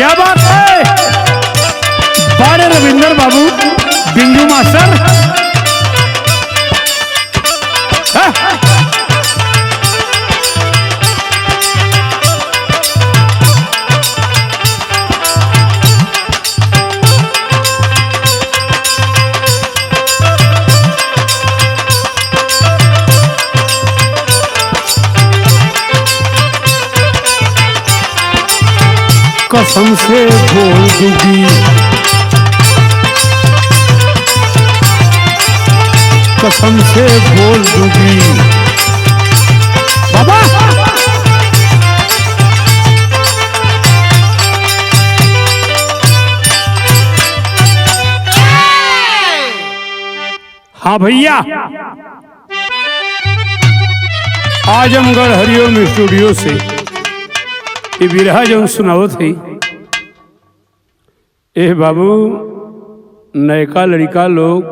क्या बात है, बारे रविंदर बाबू बिंजू मास्टर। कसम से बोल दूंगी, कसम से बोल दूंगी बाबा। हाँ भैया, आजमगढ़ हरिओम स्टूडियो से ये बिरहा जो सुनाओ थी। ए बाबू, नयका लड़का लोग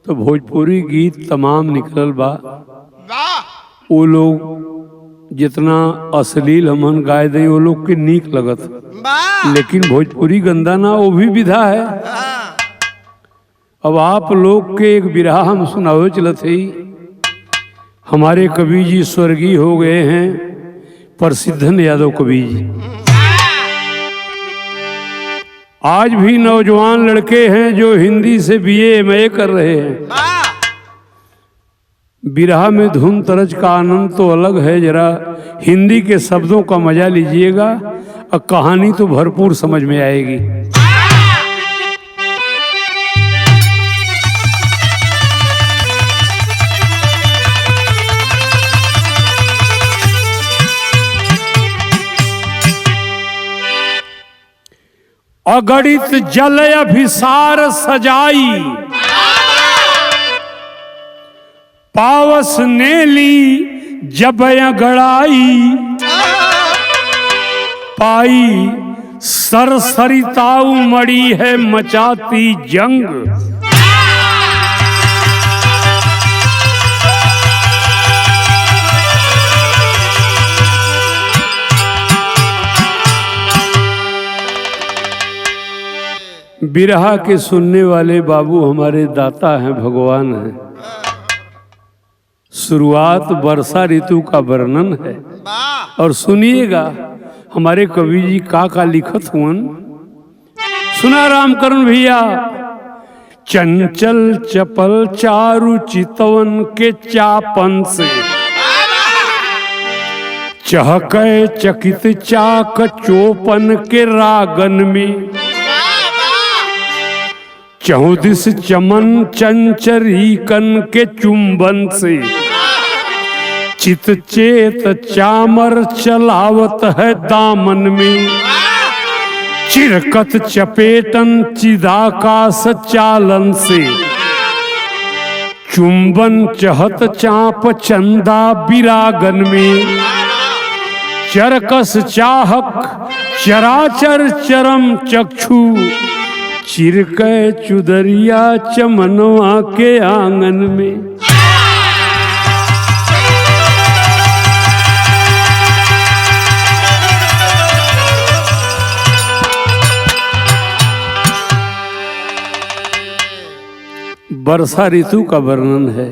तो भोजपुरी गीत तमाम निकलल बा। वो लोग जितना अश्लील हमन गाय दे वो लोग के नीक लगत, लेकिन भोजपुरी गंदा ना, वो भी विधा है। अब आप लोग के एक बिरहा हम सुनाओ चलत ही। हमारे कवि जी स्वर्गीय हो गए हैं, प्रसिद्धन यादव कवि जी। आज भी नौजवान लड़के हैं जो हिंदी से बीए एमए कर रहे हैं। बिरहा में धुन तरज का आनंद तो अलग है, जरा हिंदी के शब्दों का मजा लीजिएगा और कहानी तो भरपूर समझ में आएगी। अगणित जल अभिसार सजाई, पावस ने ली जब गड़ाई, पाई सरसरिताऊ मड़ी है मचाती जंग। बिरहा के सुनने वाले बाबू हमारे दाता हैं, भगवान हैं। शुरुआत वर्षा ऋतु का वर्णन है और सुनिएगा हमारे कवि जी का लिखत हुन। सुना रामकरण भैया। चंचल चपल चारु चितवन के चापन से, चहके चकित चाक चोपन के रागन में, चौदिस चमन चंचरीकन के चुंबन से, चित चेत चामर चलावत है दामन में, चिरकत चपेटन चिदाकाश चालन से, चुंबन चहत चाप चंदा विरागन में, चरकस चाहक चराचर चरम चक्षु, चिरकै चुदरिया चमनवा के आंगन में। वर्षा ऋतु का वर्णन है।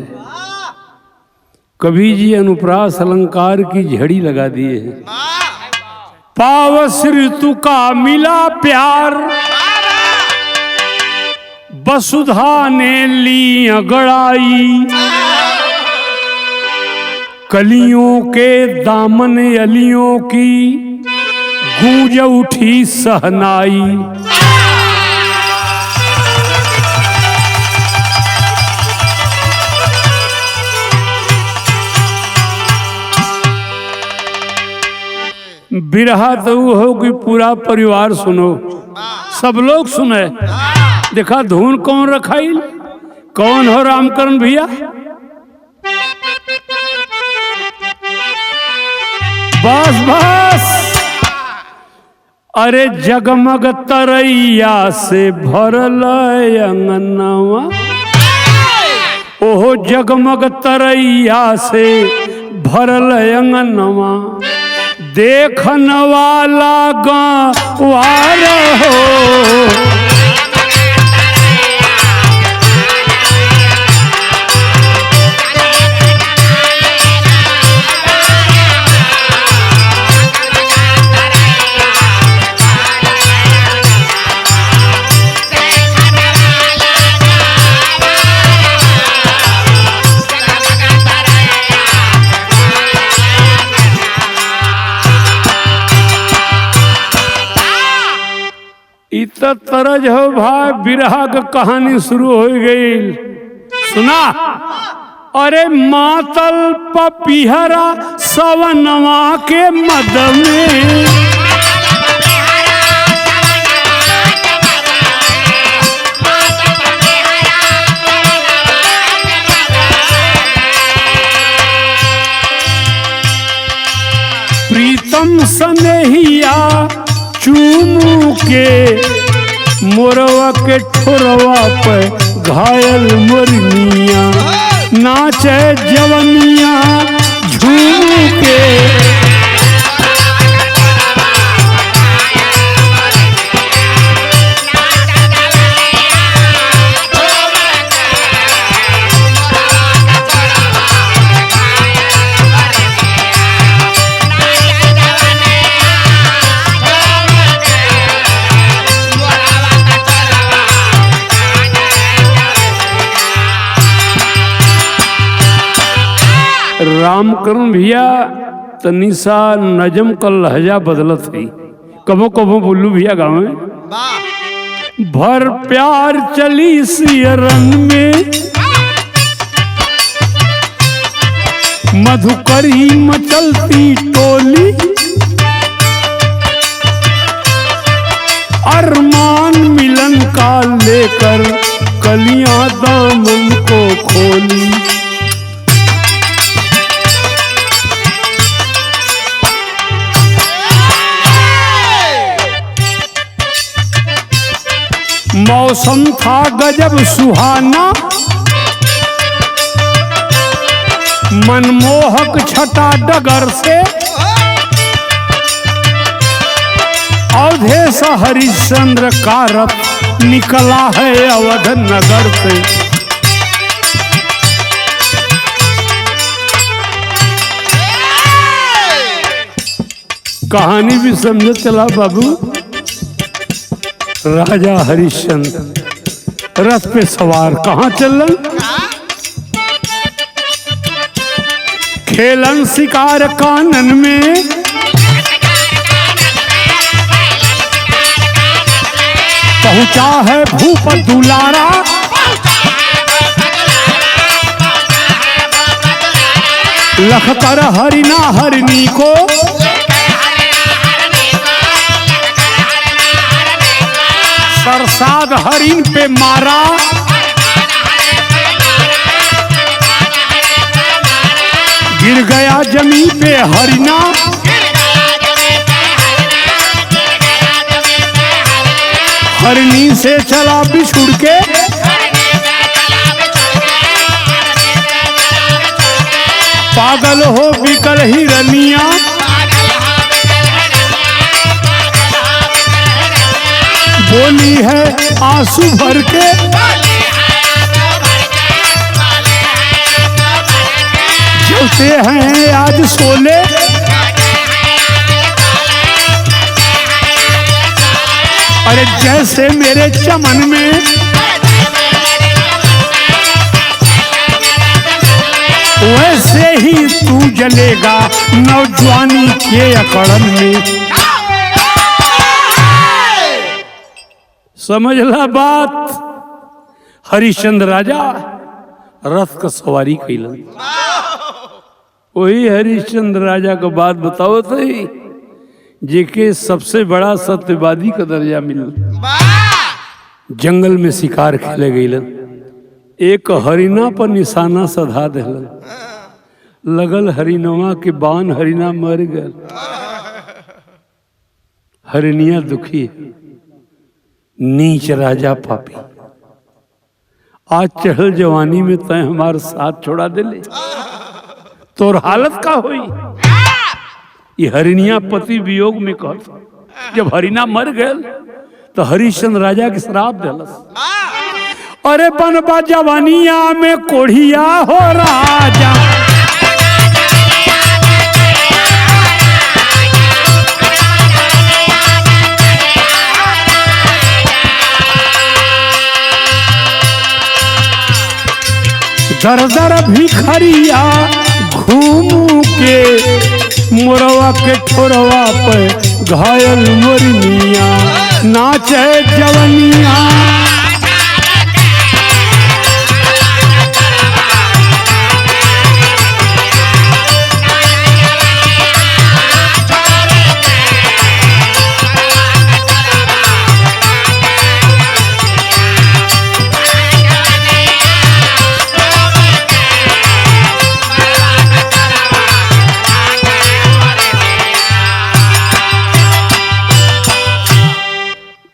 कवि जी अनुप्रास अलंकार की झड़ी लगा दिए हैं। पावस ऋतु का मिला प्यार, वसुधा ने ली अगड़ाई, कलियों के दामन अलियों की गूंज उठी सहनाई। बिरहा तो हो कि पूरा परिवार सुनो, सब लोग सुने। देखा धुन कौन रखाई, कौन हो रामकरण भैया? बस बस, अरे जगमग तरैया से भरल अंगनवा, ओहो जगमग तरैया से भरल अंगनवा, देखन वाला गंवार हो, इत तरज हो भाई बिरहा का कहानी शुरू हो गई। सुना, अरे मातल पपीहरा सवनवा के मद में, प्रीतम सनेहिया चूमू के मोरवा के ठोरवा पे घायल मोरनिया, नाचे जवनिया झूम के, रामकरण भैया तनिसा नजम का लहजा बदलत है। कबो कबो बोलू भैया गाँव में भर प्यार चली सियरन में, मधुकरी मचलती टोली, अरमान मिलन का लेकर कलियां दामन को खोली, मौसम था गजब सुहाना, मनमोहक छटा डगर से, अवधेश हरिश्चंद्र का रथ निकला है अवध नगर से। कहानी भी समझ चला बाबू। राजा हरिश्चंद्र रथ पे सवार कहाँ चलन, खेलन शिकार कानन में, पहुंचा है भूप दुलारा, लखकर हरिना हरिणी को, सरसाद हरिन पे मारा, गिर गया जमीन पे हरिना, हरिणी से चला बिछुड़ के, पागल हो बिकल हिरनिया, बोली है आंसू भर के, जलते हैं आज सोले, अरे जैसे मेरे चमन में, वैसे ही तू जलेगा नौजवानी के अकड़न में। समझला बात। हरिश्चंद्र राजा रथ का सवारी कैलन। वही हरिश्चंद्र राजा का बात बताओ तो जेके सबसे बड़ा सत्यवादी का दर्जा मिलल। जंगल में शिकार खेले गईलन, एक हरिना पर निशाना सधा दिलन, लगल हरिनवा के बान, हरिना मर गल। हरिनिया दुखी है, नीच राजा पापी, आज चढ़ल जवानी में तय हमारे साथ छोड़ा दे ले, तोर हालत का हुई। ये हरिणिया पति वियोग में कहत जब हरिणा मर गए तो हरिश्चंद्र राजा के श्राप दिलस। अरे बनबा जवानिया में कोढ़िया हो राजा, दर दर भिखरिया घूमू के मोरवा के ठोरवा पे घायल मोरनिया नाचे जवनिया।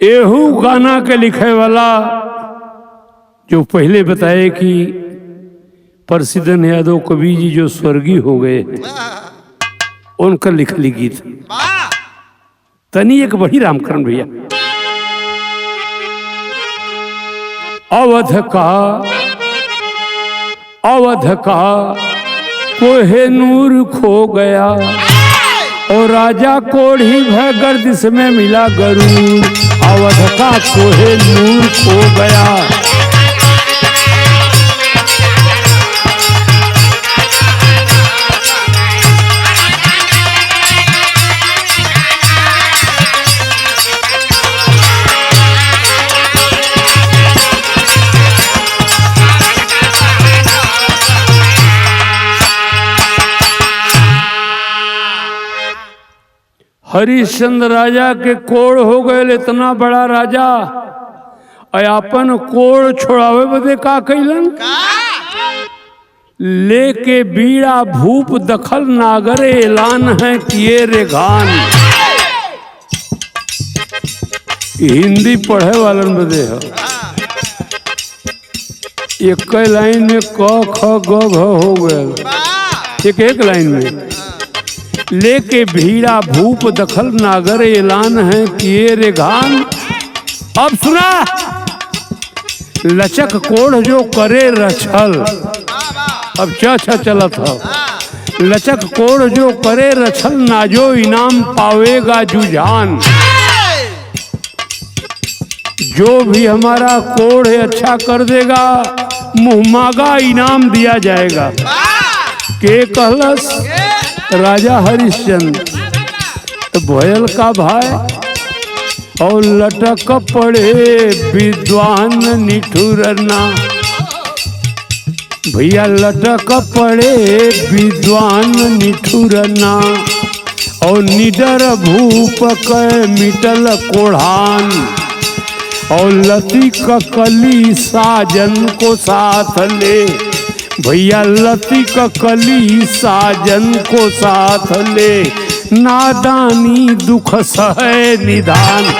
एहू गाना के लिखे वाला जो पहले बताए कि प्रसिद्ध यादव कवि जी जो स्वर्गीय हो गए उनका लिखली गीत तनी एक बड़ी रामकरण भैया। अवध का कोहिनूर खो गया और राजा कोढ़ी भय गर्दिश में मिला गरूर। अवध का कोहिनूर खो गया, हरिश्चंद्र राजा के कोड़ हो गए। इतना बड़ा राजा अपन कोड़ छोड़ावे बदे का कैलन, लेके बीड़ा भूप दखल नागर ऐलान है किए रे घान। हिंदी पढ़े वालन बदे है। एक लाइन में क ख ग घ हो गए, एक लाइन में लेके भीड़ा भूप दखल नागर ऐलान है किए रे घान। अब सुना, लचक कोढ़ जो करे रछल, अब चा चला था। लचक कोढ़ जो करे रछल नाजो इनाम पावेगा जुझान। जो भी हमारा कोढ़ अच्छा कर देगा मुँह मांगा इनाम दिया जाएगा। के कहलस राजा हरिश्चंद्र तो भयल का भाई और लटक पड़े विद्वान निठुरना। भैया लटक पड़े विद्वान निठुरना और निडर भूप के मिटल कोढ़ान और लती कली साजन को साथ ले। भैया लती कली साजन को साथ ले, नादानी दुख सहे निदान।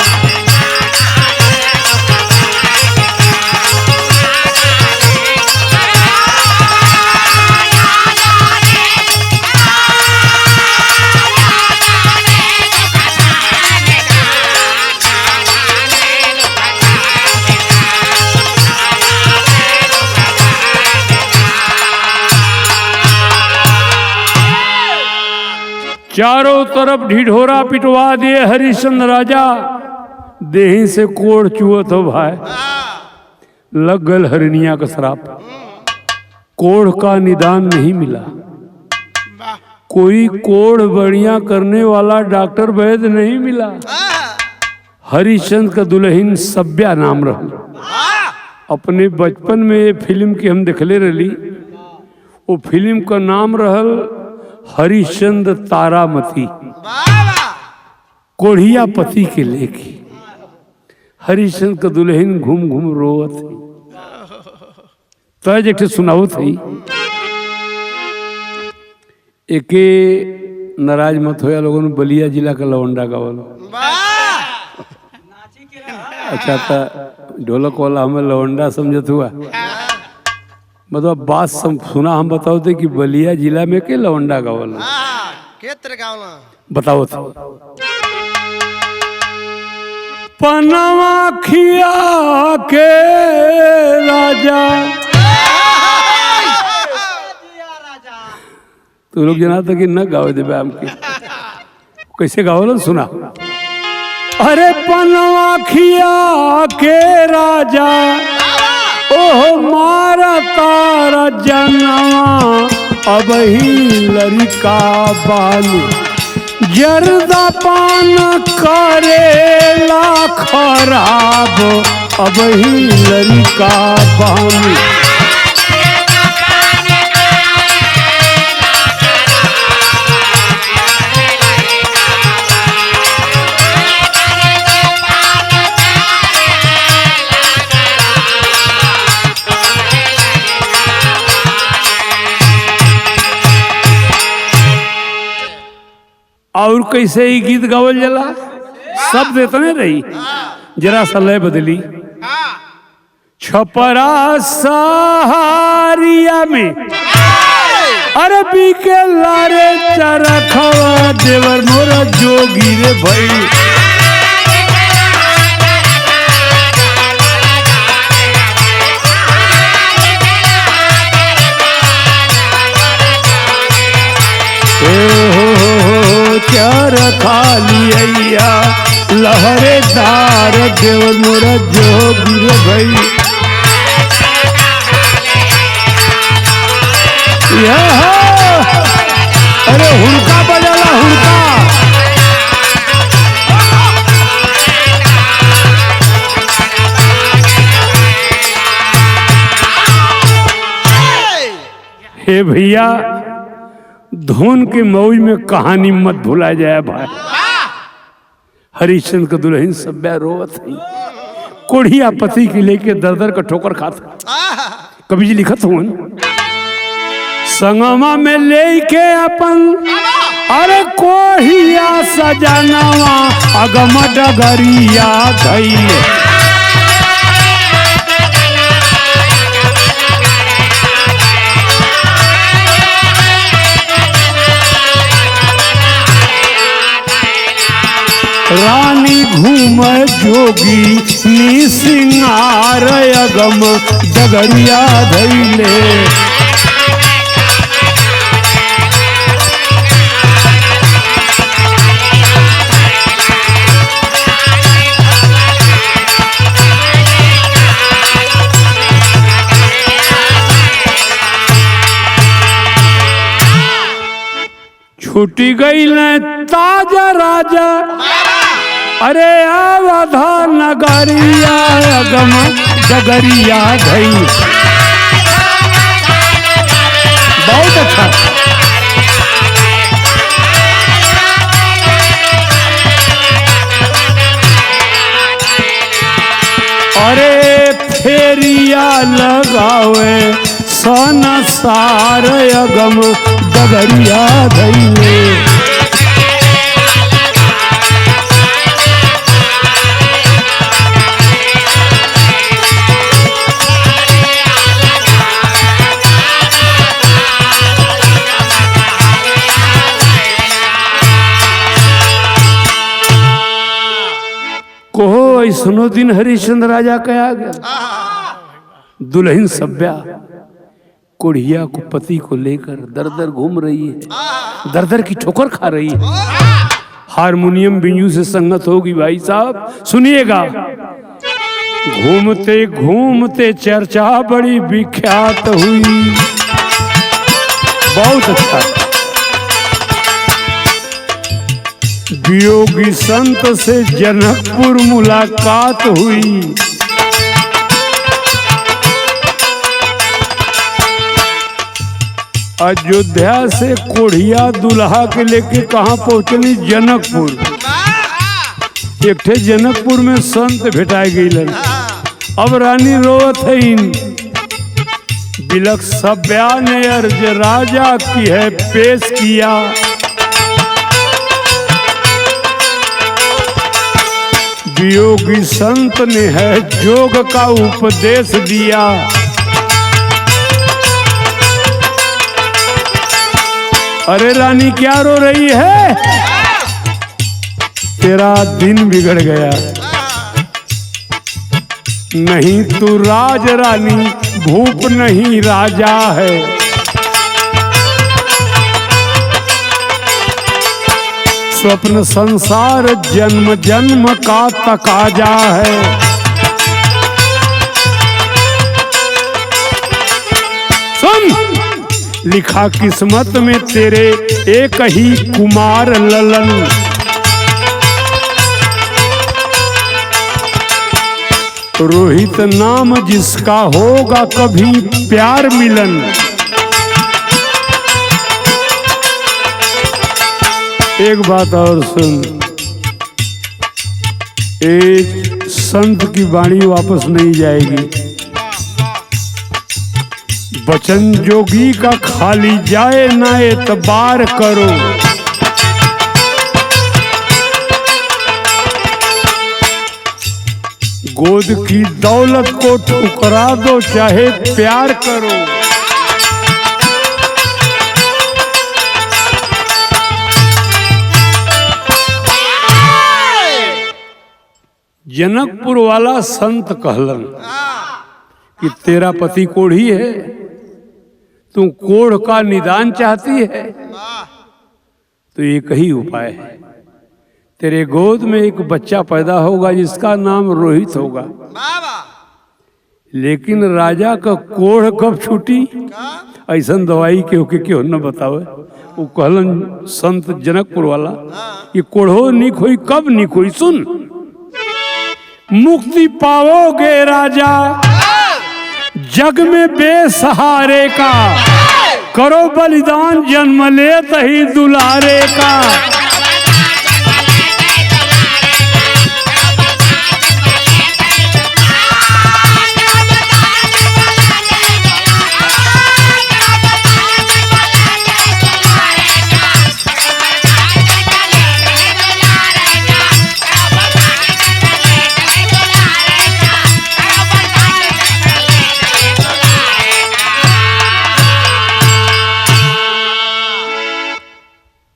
चारों तरफ ढिढोरा पिटवा दिए हरिश्चंद्र राजा। देही से कोढ़ चुअत हो भाई, लग गल हरिणिया का श्राप। कोढ़ का निदान नहीं मिला। कोई कोढ़ बढ़िया करने वाला डॉक्टर वैद्य नहीं मिला। हरिश्चंद्र का दुल्हन सभ्या नाम रहा। अपने बचपन में ये फिल्म की हम देखले रही। वो फिल्म का नाम रहल हरिश्चंद्र तारामती। कोढ़िया पति के लेके हरिश्चंद्र का दुल्हन घूम घूम रोवत तज एक सुनाओ थी। एके नाराज मत होया लोगों ने बलिया जिला का लवंडा गावल। अच्छा था ढोलक वाला हमें लवंडा समझत हुआ। मतलब बात सुना हम बताओ थे कि बलिया जिला में के लवंडा गावल बताओ था पनवा खिया के राजा तू लोग जना था कि न गावे देवे हमके कैसे गाओ ना सुना अरे पनवा खिया के राजा ओह मारा तारा जनवा अब ही लड़का बालू जर्दा पान करेला खराब अब ही लड़का बालू और कैसे ही गीत गावल जला शब्द इतने रही जरा सा लय बदली छपरा सहारिया में अरे बीके लारे चरखवा देवर मोरा जोगी रे भाई चार खालिया लहरेदार देवर मोरा जोगी रे भाई अरे हुड़का बजाला हुड़का हे भैया धुन के मौज में कहानी मत भुला जाए भाई हरिश्चंद्र का दुल्हन सभ्या रोवत है कोढ़िया पति के लेके दर दर का ठोकर खाता कभी जी लिखत हूँ संगमा में लेके अपन अरे कोढ़िया सजनवा अगम डगरिया धैले रानी घूम जोगी नी सिंगार अगम डगरिया धैले छुटी गई ताजा राजा अरे आवधा नगरिया अगम डगरिया धई बहुत अच्छा अरे फेरिया लगावे सन सार अगम डगरिया धैले कोहो ऐसनो दिन हरिश्चंद्र राजा कहा गया दुल्हन सभ्या कोढ़िया को पति को लेकर दर दर घूम रही है दर दर की ठोकर खा रही है हारमोनियम बिंजू से संगत होगी भाई साहब सुनिएगा घूमते घूमते चर्चा बड़ी विख्यात हुई बहुत अच्छा वियोगी संत से जनकपुर मुलाकात हुई अयोध्या से कोढ़िया दुल्हा के लेके कहाँ पहुंचली जनकपुर एक ठे जनकपुर में संत भेटाई गई अब रानी रोवत है बिलक सभ्या ने अर्ज राजा की है पेश किया वियोगी संत ने है योग का उपदेश दिया अरे रानी क्या रो रही है? तेरा दिन बिगड़ गया। नहीं तू राज रानी, भूप नहीं राजा है। स्वप्न संसार जन्म जन्म का तकाजा है। सुन, लिखा किस्मत में तेरे एक ही कुमार ललन। रोहित नाम जिसका होगा कभी प्यार मिलन। एक बात और सुन, एक संत की वाणी वापस नहीं जाएगी। वचन जोगी का खाली जाए ना एतबार करो। गोद की दौलत को ठुकरा दो चाहे प्यार करो। जनकपुर वाला संत कहलन कि तेरा पति कोढ़ी है, तू कोढ़ का निदान चाहती है, तो एक ही उपाय है। तेरे गोद में एक बच्चा पैदा होगा जिसका नाम रोहित होगा। लेकिन राजा का कोढ़ कब छूटी, ऐसा दवाई के क्यों न बतावे। वो कहलन संत जनकपुर वाला कि कोढ़ो निक हुई, कब निक हुई? सुन, मुक्ति पाओगे राजा जग में बेसहारे का, करो बलिदान जन्म लेत ही दुलारे का।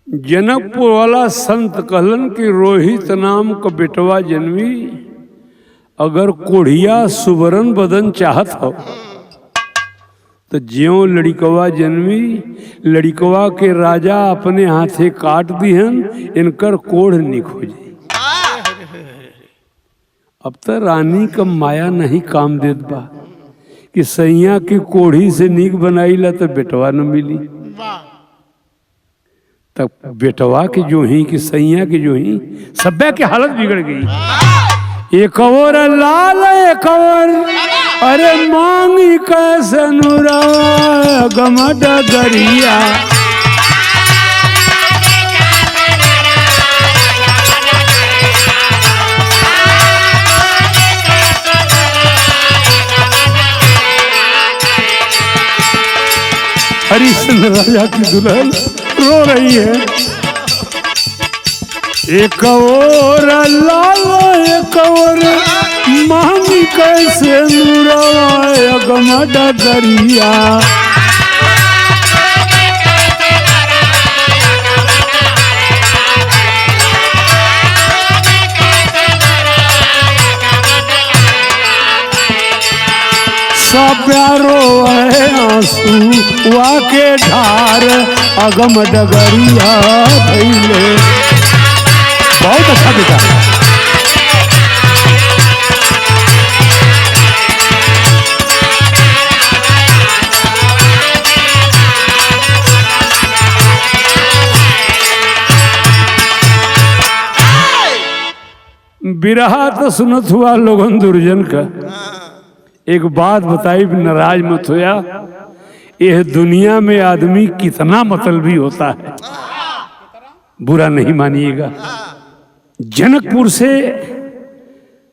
जनकपुर वाला संत कहलन कि रोहित नाम का बेटवा जन्मी, अगर कोढ़िया सुवर्ण बदन चाहत हो तो ज्यों लड़िकवा जन्मी, लड़िकवा के राजा अपने हाथे काट दिहन, इनकर कोढ़ निक हो जाए। अब तो रानी का माया नहीं काम देत बा कि सैया की कोढ़ी से निक बनाई ला तो बेटवा न मिली। तब बेटवा के जो ही कि सैया के जो ही सभ्या की हालत बिगड़ गई। एक और लाल एक और, अरे मांगी कैसे नुरा गमड गरिया। हरिश्चंद्र राजा की दुल्हन रो रही है। एक और लाल एक और मांगी कैसे नुरवा गमड गरिया। सब प्यारो है आंसू वाके ढार, अगम डगरिया भइले। बहुत अच्छा बेटा। बिरहा तो सुनत हुआ लोगन दुर्जन का। एक बात बताई, नाराज मत होया। यह दुनिया में आदमी कितना मतलबी होता है, बुरा नहीं मानिएगा। जनकपुर से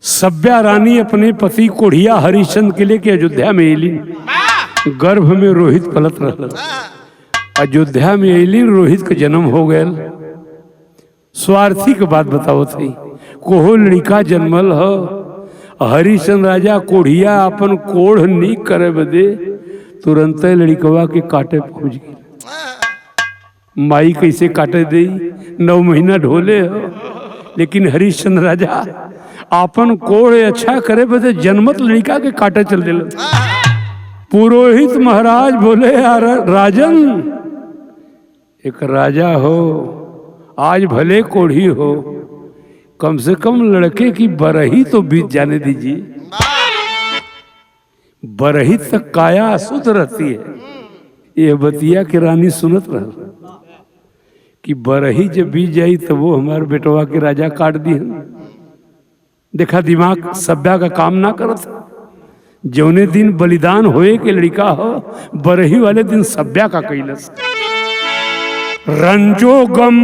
सभ्या रानी अपने पति कोढ़िया हरिश्चंद्र के लेके अयोध्या में एली। गर्भ में रोहित पलत रहा। अयोध्या में एली, रोहित का जन्म हो गया। स्वार्थी के बात बताओ थी, कोहो लड़का जन्मल हो। हरिश्चंद्र राजा कोढ़िया अपन कोढ़ नीक करे बदे तुरंत लड़कवा के काटे पहुंच गए। माई कैसे काटे दे, 9 महीना ढोले हो। लेकिन हरिश्चंद्र राजा आपन कोड़ अच्छा करे बदे जन्मत लड़का के काटे चल दिल। पुरोहित महाराज बोले, यार राजन, एक राजा हो, आज भले कोढ़ी हो, कम से कम लड़के की बरही तो बीत जाने दीजिए। बरही तक काया अशुद्ध रहती है। ये बतिया की रानी सुनत रहा कि बरही जब बीत जाई तो वो हमारे बेटवा के राजा काट दी। देखा दिमाग सभ्या का काम ना करत। जौने दिन बलिदान होए के लड़का हो, बरही वाले दिन सभ्या का कैलस। रंजो गम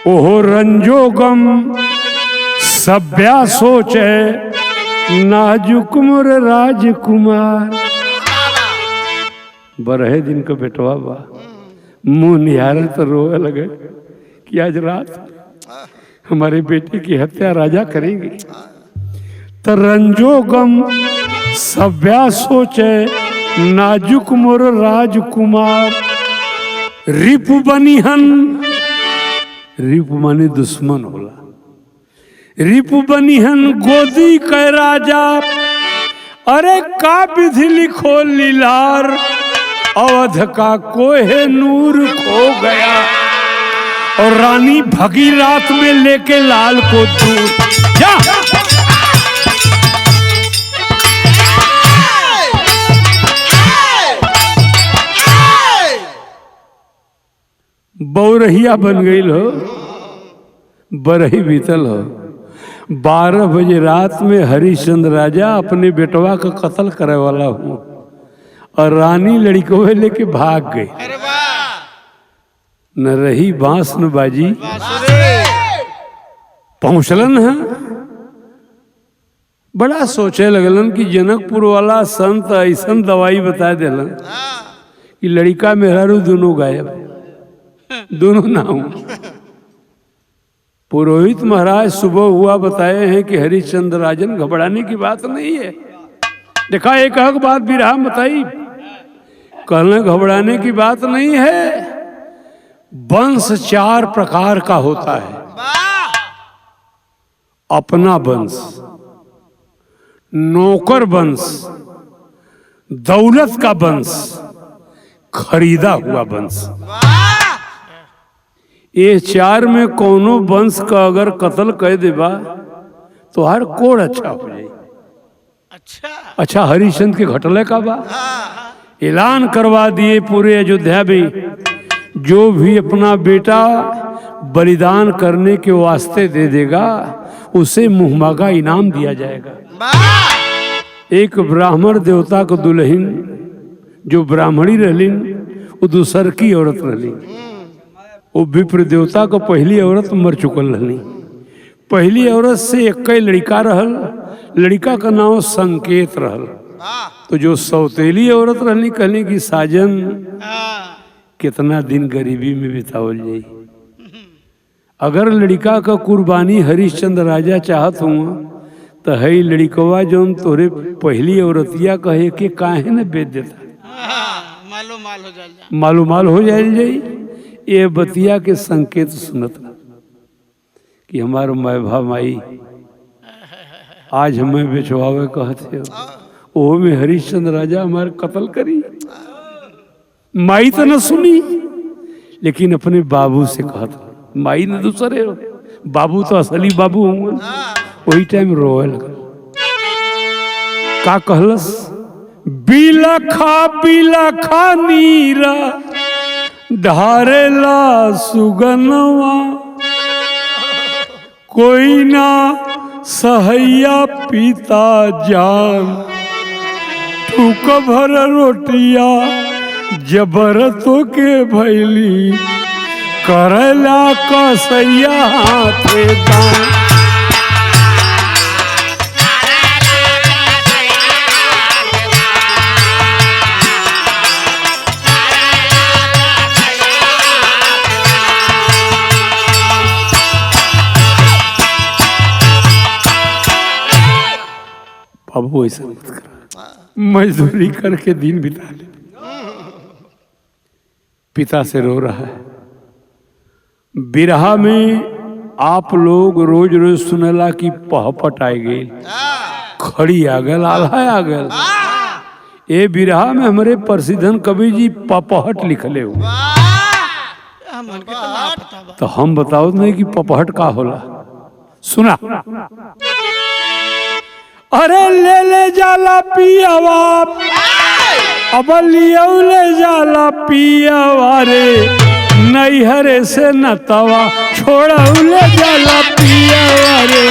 ओहो रंजो गम सभ्या सोचे, नाजुक मोर राजकुमार। बरहे दिन का बेटवा बा, मुंह निहारे तो रोए लगे कि आज रात हमारे बेटे की हत्या राजा करेंगे। तो रंजो गम सभ्या सोचे, नाजुक मोर राजकुमार। रिपु बनिहन, रिपु माने दुश्मन होला। रिपु बनिहन गोदी कै राजा, अरे का विधि लिखो लीलार। अवध का कोहे नूर खो गया, और रानी भगी रात में लेके लाल को दूर। जा बौरहिया बन गई हो, बरही बीतल हो। 12 बजे रात में हरिश्चंद्र राजा अपने बेटवा का कत्ल करे वाला हूँ, और रानी लड़को लेके भाग गई। न रही बांस न बाजी, पहुंचलन है। बड़ा सोचे लगलन कि जनकपुर वाला संत ऐसा दवाई बता दिलन कि लड़का मेहरारू दोनों गायब, दोनों ना हूं। पुरोहित महाराज सुबह हुआ बताए हैं कि हरिश्चंद्र राजन घबराने की बात नहीं है। देखा एक हक बात बिरहा बताई, कहने घबराने की बात नहीं है। वंश 4 प्रकार का होता है। अपना वंश, नौकर वंश, दौलत का वंश, खरीदा हुआ वंश। ये 4 में कोनो वंश का अगर कत्ल कह देबा तो हर कोड़ अच्छा हो जाए। अच्छा हरिश्चंद्र के घटले का बा ऐलान करवा दिए पूरे अयोध्या में, जो भी अपना बेटा बलिदान करने के वास्ते दे देगा उसे मुहमागा इनाम दिया जाएगा। एक ब्राह्मण देवता को दुल्हन जो ब्राह्मणी रहलीन, वो दूसर की औरत रहली। वो विप्र देवता को पहली औरत मर चुकल रहली। पहली औरत से एक लड़का रहल, लड़का का नाम संकेत रहल। तो जो सौतेली औरत रहली कहली कि साजन कितना दिन गरीबी में बितावल जाई। अगर लड़का का कुर्बानी हरिश्चंद्र राजा चाहत हुआ तो है लड़कवा जो तोरे पहली औरतिया कहे कि काहे न बेच देता, मालूमाल हो जाए। ये बतिया के संकेत सुनत कि हमारे माई माई आज हमें बेचवावे कहते हो, वो में हरिश्चंद्र राजा हमारे कत्ल करी। माई तो न सुनी, लेकिन अपने बाबू से कहता। माई ने दूसरे हो, बाबू तो असली बाबू होंगे। वही टाइम रोए लगा। का कहलस, बिलखा नीरा ढारेला सुगनवा, कोई ना सहैया पीता जान, ठूक भर रोटिया जबरतों के भैली, करला कसैया हाथे दान। बाबू ऐसा मत कर, मजदूरी करके दिन बिता ले। पिता से रो रहा है। बिरहा में आप लोग रोज रोज सुनेला कि पहपट आ गई, खड़ी आ गल, आल्हा आ गल। ए बिरहा में हमारे प्रसिद्धन कवि जी पपहट लिखले हो। तो हम बताओ नहीं कि पपहट का होला। सुना, अरे ले ले जाला पियावा, अब लियो ले जाला पियावा रे, नैहरे से नतवा छोड़ा ले जाला पियावा रे।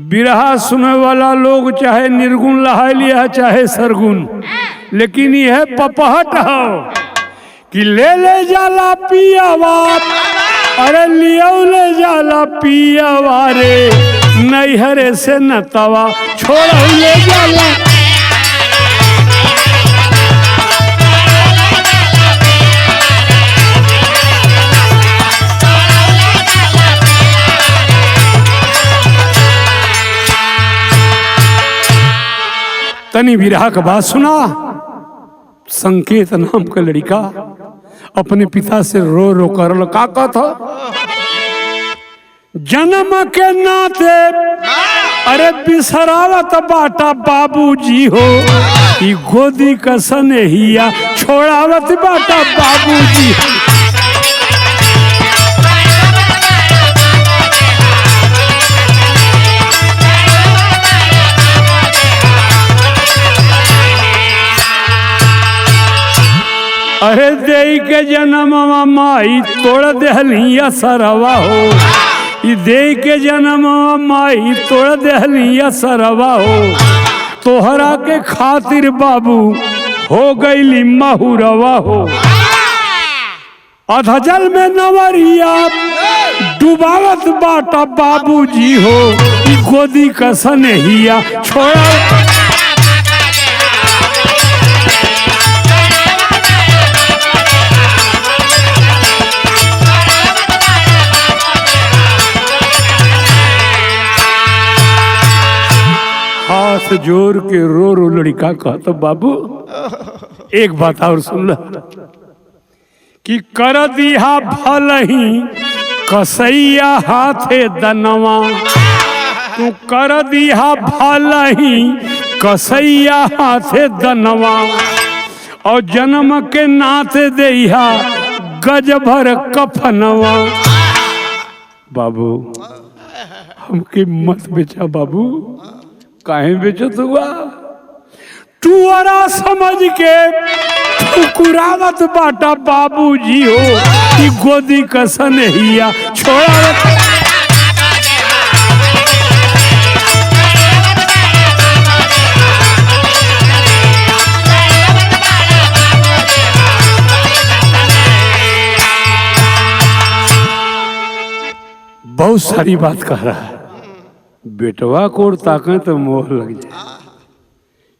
बिरहा सुने वाला लोग चाहे निर्गुण लहा लिया चाहे सरगुण, लेकिन यह पपहट हो कि ले ले जाला पियावा, अरे लियो ले जाला पियावा रे, नैहरे से नतवा छोड़ ले जाला। तनी बिरहा का बात सुना। संकेत नाम का लड़का अपने पिता से रो रो कर का था, जन्म के नाते अरे बिसरावत बाटा बाबूजी हो, ई गोदी का सनेहिया छोड़ावत बाटा बाबूजी। अरे देई के जन्म माई तोड़ देहलिया सरवा हो, ई देई के जन्म माई तोड़ देहलिया सरवा हो, तोहरा के खातिर बाबू हो गईली महुरवा हो। अधजल में नवरिया डुबावत बाटा बाबूजी हो, ई गोदी का सनेहिया छोड़ा। हाथ जोर के रो रो लड़का कहता, बाबू एक बात और सुन ला कि कर दिया भलही कसैया हाथे दनवा, तू कर दिया भलही कसैया हाथे दनवा, और जन्म के नाते दिया गज भर कफनवा। बाबू हमके मत बेचा बाबू, काहे बेचत हुआ? टुअरा समझ के ठुकुरावत बाटा बाबूजी हो, कि गोदी का सनेहिया छोड़ावत। बहुत सारी बात कह रहा है। बेटवा को ताके तो मोह लग जाए,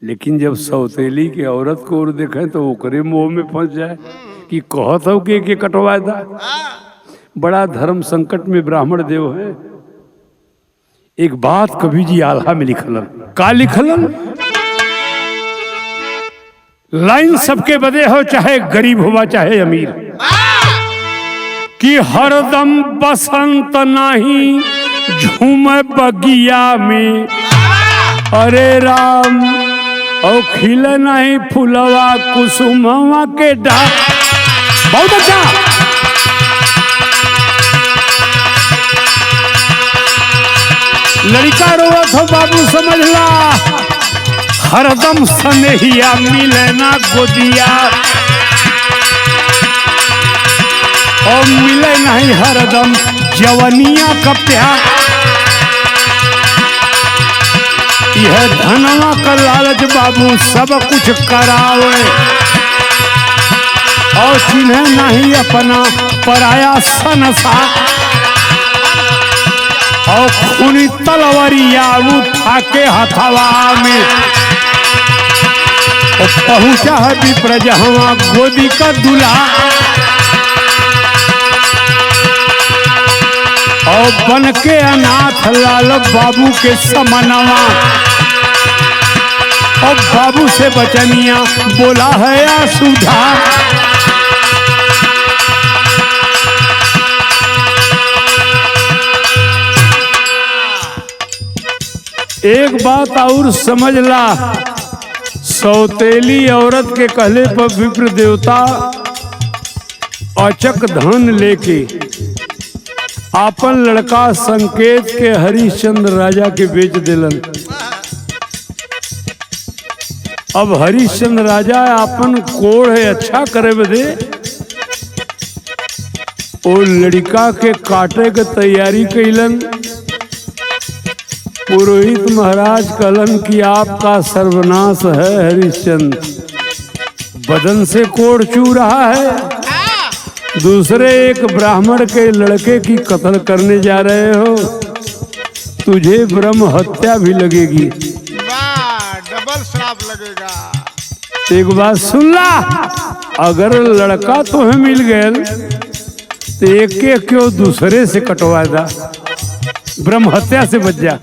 लेकिन जब सौतेली की औरत को और देखे तो ओकरे मोह में फंस जाए कि कहत हो के कटवाए था। बड़ा धर्म संकट में ब्राह्मण देव है। एक बात कवि जी आल्हा में लिखलन, का लिखलन? लाइन सबके बदे हो, चाहे गरीब हुआ चाहे अमीर, कि हरदम बसंत नहीं झूमे बगिया में, अरे राम और खिले नहीं फुलवा कुसुमवा के डाल। बहुत अच्छा। लड़का रोवत हो बाबू समझला, हरदम सनेहिया मिले ना गोदिया, और मिले नहीं हरदम जवनिया का प्यार। यह धनवा का लालच बाबू सब कुछ करावे, और चिन्ह नहीं अपना पराया सनसा, और खूनी तलवरिया उठा के हथवा में पहुंचा है विप्र जहवा गोदी का दूल्हा। और बन के अनाथ लाल बाबू के समनवा, और बाबू से बचनिया बोला है आसुधा। एक बात और समझ ला, सौतेली औरत के कहले पर विप्र देवता अचक धन लेके आपन लड़का संकेत के हरिश्चंद्र राजा के बेच दिलन। अब हरिश्चंद्र राजा आपन कोढ़ है अच्छा करे बदे ओ लड़का के काटे के तैयारी कैलन। पुरोहित महाराज कहलन कि आपका सर्वनाश है हरिश्चंद्र, बदन से कोढ़ चू रहा है, दूसरे एक ब्राह्मण के लड़के की कत्ल करने जा रहे हो, तुझे ब्रह्म हत्या भी लगेगी। डबल श्राप लगेगा। एक बात सुन ला, अगर लड़का तुम्हें मिल गया तो एक के क्यों दूसरे से कटवा दा, ब्रह्म हत्या से बच जा।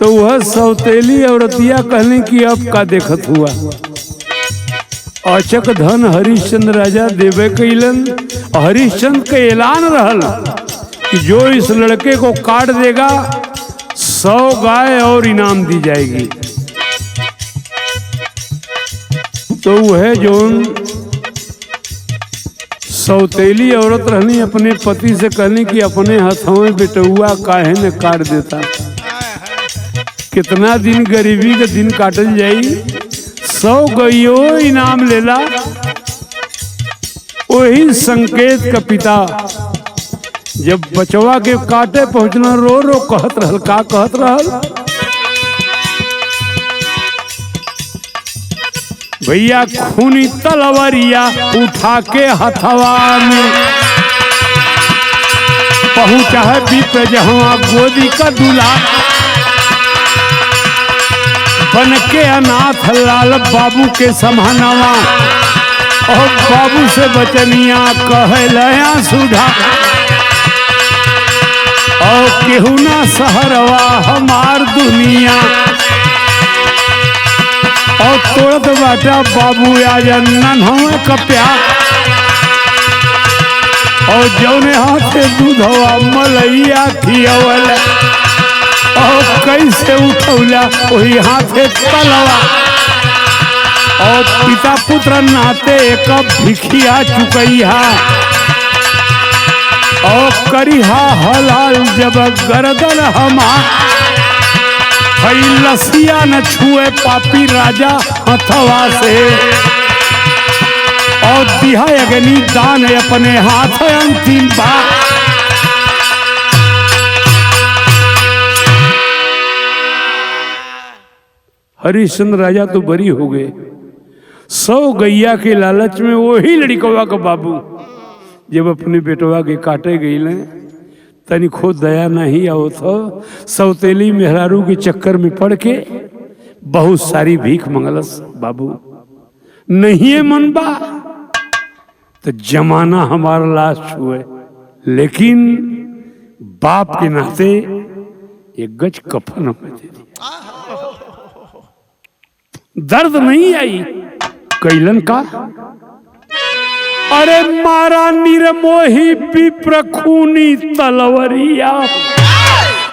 तो वह सौतेली औरतिया कहने की अब का देखत हुआ। अचक धन हरिश्चंद्र राजा देवे कैलन। हरिश्चंद्र के ऐलान रहल कि जो इस लड़के को काट देगा 100 गाय और इनाम दी जाएगी। तो वह जोन सौतेली औरत रहनी अपने पति से कहनी कि अपने हाथों में बेटुआ काहे न काट देता, कितना दिन गरीबी के दिन काटल जाई, 100 गइयो इनाम लेला। वही संकेत का पिता जब बचवा के काटे पहुंचना रो रो कहत रहल, का कहत रहल, भैया खूनी तलवारिया उठा के हथवा में पहुंचा है विप्र जहाँ गोदी का दूल्हा, बन के अनाथ लाल बाबू के समानवा, और बाबू से बचनिया कहलया सुधा, और केहू ना सहरवा हमार दुनिया, और तोड़त बाटा बाबू आज नन्हवा कप्या, और जौने हाथे दूधवा मलैया खियवल, और कैसे उठौला वही हाथे तलवा, और पिता पुत्र नाते एक भिखिया चुकैया, और करिहा हलाल जब गर्दन हमार, हई लसिया न छुए पापी राजा हथवा से, और दिहा अग्नि दान अपने हाथ अंतिम बात। हरिश्चंद्र राजा तो बरी हो गए। 100 गैया के लालच में वही लड़कवा का बाबू जब अपने बेटवा के काटे गई तनी खो दया नहीं आओ तो सौतेली मेहरारू के चक्कर में पड़ के बहुत सारी भीख मंगलस। बाबू नहीं है मनबा तो जमाना हमारा लाश छुए, लेकिन बाप के नाते एक गज कफन हमें दे दिया। दर्द नहीं आई कैलन का, अरे मारा निर्मोही विप्र खूनी तलवरिया,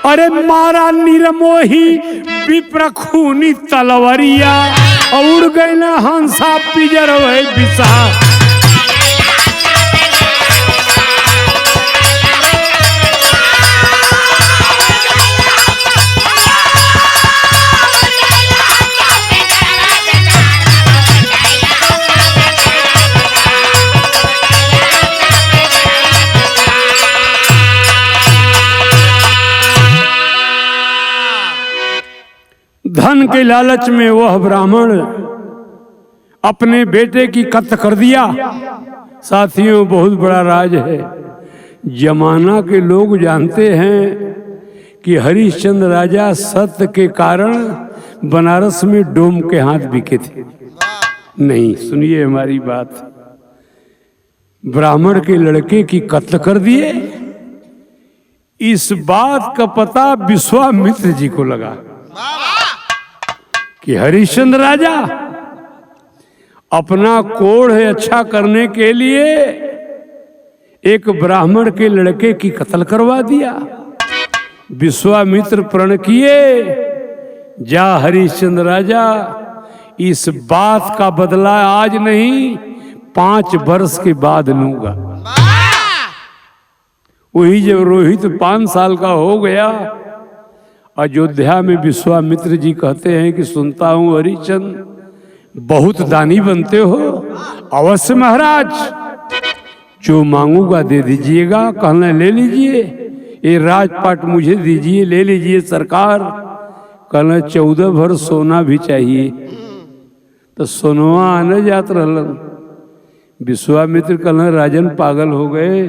अरे मारा निर्मोही विप्र खूनी तलवरिया, उड़ गए ना हंसा पिजर वही बिसा। धन के लालच में वह ब्राह्मण अपने बेटे की कत्ल कर दिया। साथियों बहुत बड़ा राज है, जमाना के लोग जानते हैं कि हरिश्चंद्र राजा सत्य के कारण बनारस में डोम के हाथ बिके थे। नहीं, सुनिए हमारी बात, ब्राह्मण के लड़के की कत्ल कर दिए, इस बात का पता विश्वामित्र जी को लगा कि हरिश्चंद्र राजा अपना कोढ़ अच्छा करने के लिए एक ब्राह्मण के लड़के की कत्ल करवा दिया। विश्वामित्र प्रण किए, जा हरिश्चंद्र राजा, इस बात का बदला आज नहीं 5 वर्ष के बाद लूंगा। वही जब रोहित 5 साल का हो गया, अयोध्या में विश्वामित्र जी कहते हैं कि सुनता हूं हरिश्चंद्र बहुत दानी बनते हो। अवश्य महाराज, जो मांगूंगा दे दीजिएगा। कहना ले लीजिए, ये राजपाट मुझे दीजिए, ले लीजिए सरकार। कहना 14 भर सोना भी चाहिए। तो सोनवा आने जात रहलन। विश्वामित्र कहना राजन पागल हो गए,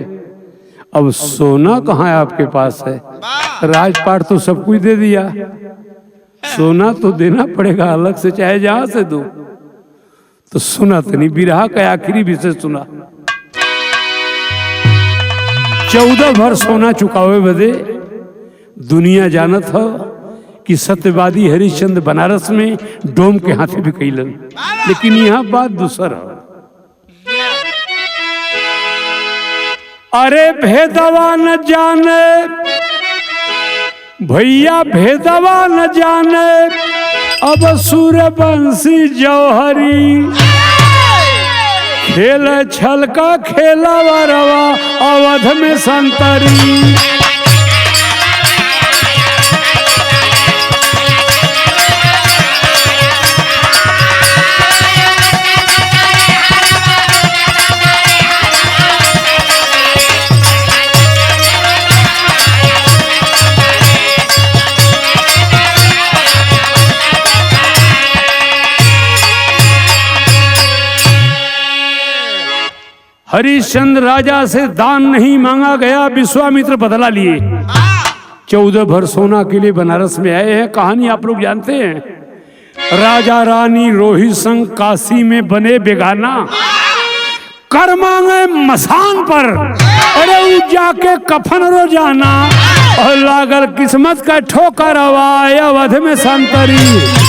अब सोना कहाँ आपके पास है? राजपाट तो सब कुछ दे दिया, सोना तो देना पड़ेगा अलग से, चाहे जहां से दो। तो सुना तो नहीं, बिरहा का आखिरी विषय सुना। 14 भर सोना चुकावे बदे दुनिया जानत हो कि सत्यवादी हरिश्चंद्र बनारस में डोम के हाथे भी कैलन। लेकिन यहां बात दूसरा है। अरे भेदवा न जाने भैया, भेदवा न जाने अब सूर्यवंशी जौहरी। खेल छल का खेला वरवा अवध में संतरी। हरिश्चंद्र राजा से दान नहीं मांगा गया, विश्वामित्र बदला लिए। 14 भर सोना के लिए बनारस में आए हैं। कहानी आप लोग जानते हैं। राजा रानी रोहित संग काशी में बने बेगाना, कर मांगे मसान पर। अरे उ जाके कफन रोजाना, और लागल किस्मत का ठोकर आवाज अवध में संतरी।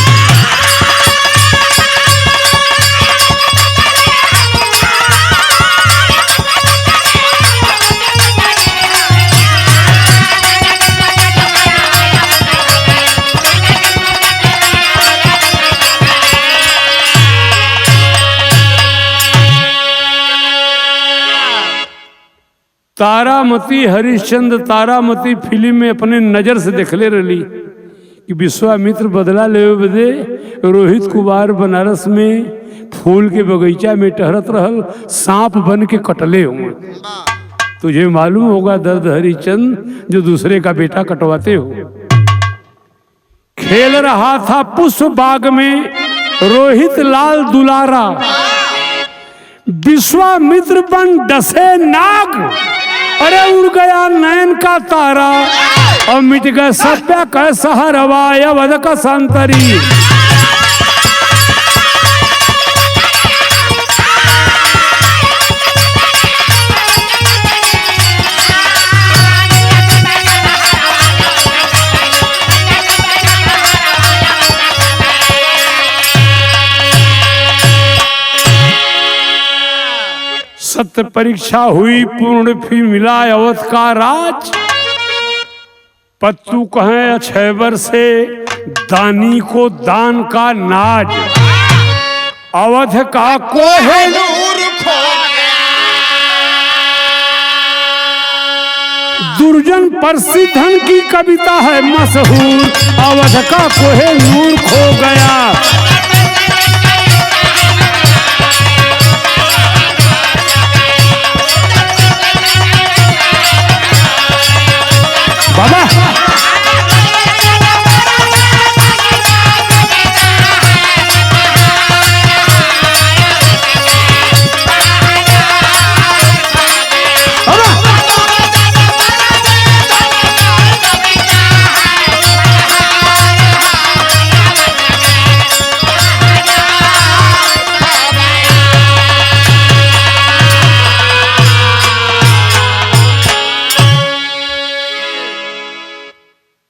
तारामती हरिश्चंद्र तारामती फिल्म में अपने नजर से देखले रही कि विश्वामित्र बदला ले बदे रोहित कुमार बनारस में फूल के बगीचा में टहरत रहल, सांप बन के कटले होंगे। तुझे मालूम होगा दर्द हरिश्चंद्र, जो दूसरे का बेटा कटवाते हो। खेल रहा था पुष्प बाग में रोहित लाल दुलारा, विश्वामित्र बन डसे नाग। अरे उड़ गया नयन का तारा, और मिट गए सत्या का सहरवा अवध का संतरी। सत्य परीक्षा हुई पूर्ण, फिर मिला अवध का राज। पत्तू कहें अक्षयवर से दानी को दान का नाज। अवध का कोहेनूर दुर्जन प्रसिद्धन की कविता है मशहूर। अवध का कोहेनूर खो गया।